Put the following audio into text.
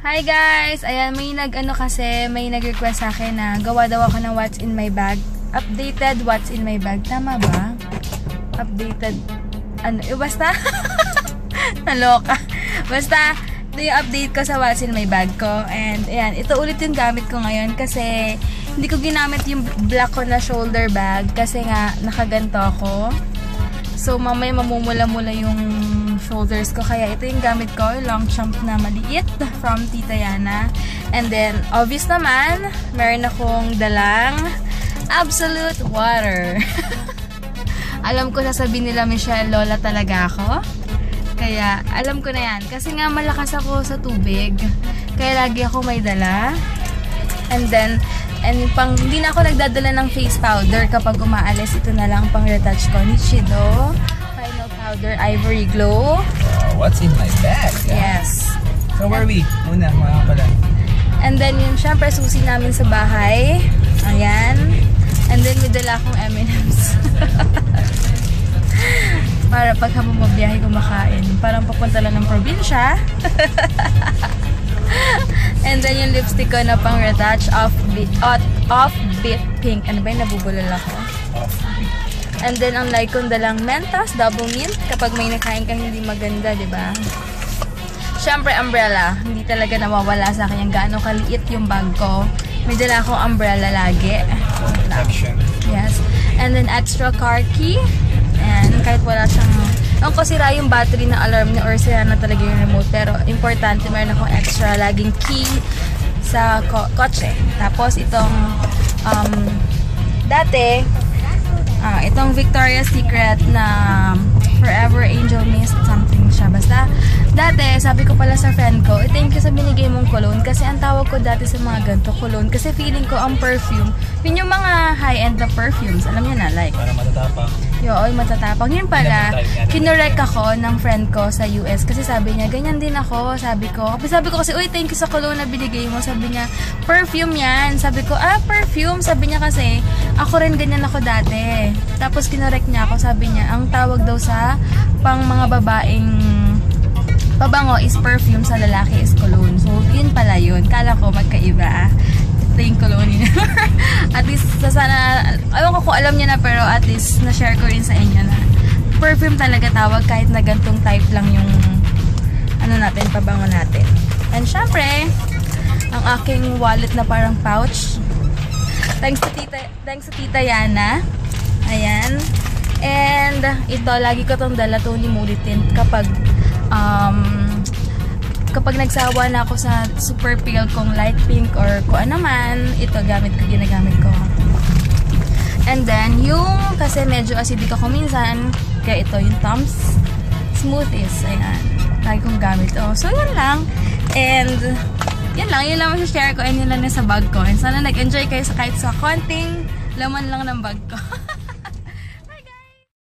Hi guys! Ayan, may nag-request sa akin na gawa daw ako ng what's in my bag. Updated what's in my bag. Tama ba? Updated, basta? Naloka. Basta, ito yung update ko sa what's in my bag ko. And ayan, ito ulit yung gamit ko ngayon kasi hindi ko ginamit yung black ko na shoulder bag kasi nga nakaganto ako. So, mamaya mamumula-mula yung shoulders ko. Kaya ito yung gamit ko, long chump na maliit from Tita Yana. And then, obvious naman, meron akong dalang Absolute water. Alam ko sasabihin nila, Michelle, lola talaga ako. Kaya, alam ko na yan. Kasi nga malakas ako sa tubig. Kaya lagi ako may dala. And then, hindi na ako nagdadala ng face powder kapag umaalis. Ito na lang pang retouch ko. Nichido Final Powder Ivory Glow. What's in my bag? Yes. So where are we? Muna, mga pala. And then yun, syempre susi namin sa bahay. Ayan. And then may dala akong M&M's. Para pag habang mabiyahe kumakain. Parang papunta lang ng probinsya. And then yung lipstick ko na pang retouch Off-Beat Pink. Ano ba yung nabubulol ako? And then ang like kong dalang Mentos Double Mint kapag may nakain kang hindi maganda, diba? Syempre umbrella. Hindi talaga nawawala sa akin yung gaano kaliit yung bag ko. May dala akong umbrella lagi. Protection. Yes. And then extra car key. And kahit wala siyang ang sira yung battery na alarm niya or sira na talaga yung remote. Pero importante, meron akong extra laging key sa kotse. Tapos itong itong Victoria's Secret na Forever Angel Mist something siya. Basta dati sabi ko pala sa friend ko, thank you sa binigay mong cologne kasi ang tawag ko dati sa mga ganito cologne kasi feeling ko ang perfume yun yung mga high-end na perfumes, alam niyo na, like para matatapang. Yun, matatapang. Yun pala, kinorek ako ng friend ko sa US kasi sabi niya, ganyan din ako. Sabi ko kasi, uy, thank you sa cologne na binigay mo. Sabi niya, perfume yan. Sabi ko, perfume. Sabi niya kasi, ako rin ganyan ako dati. Tapos kinorek niya ako, sabi niya, ang tawag daw sa pang mga babaeng pabango is perfume, sa lalaki is cologne. So, yun pala yun. Kala ko magkaiba. Ito yung cologne niya. At least, sana, ayaw ko kung alam niya na, pero at least, na-share ko rin sa inyo na perfume talaga tawag kahit na gantong type lang yung natin, pabango natin. And syempre, ang aking wallet na parang pouch. Thanks to Tita Yana. Ayan. And ito, lagi ko tong dala, Tony Molitin kapag nagsawa na ako sa super pale kong light pink or kung ano man, ito ginagamit ko. And then, kasi medyo acidic ako minsan, kaya ito yung Tom's Smoothies. Ayan. Lagi kong gamit. So, yun lang. And, yun lang share ko and yun lang sa bag ko. And sana nag-enjoy kayo kahit sa konting laman lang ng bag ko.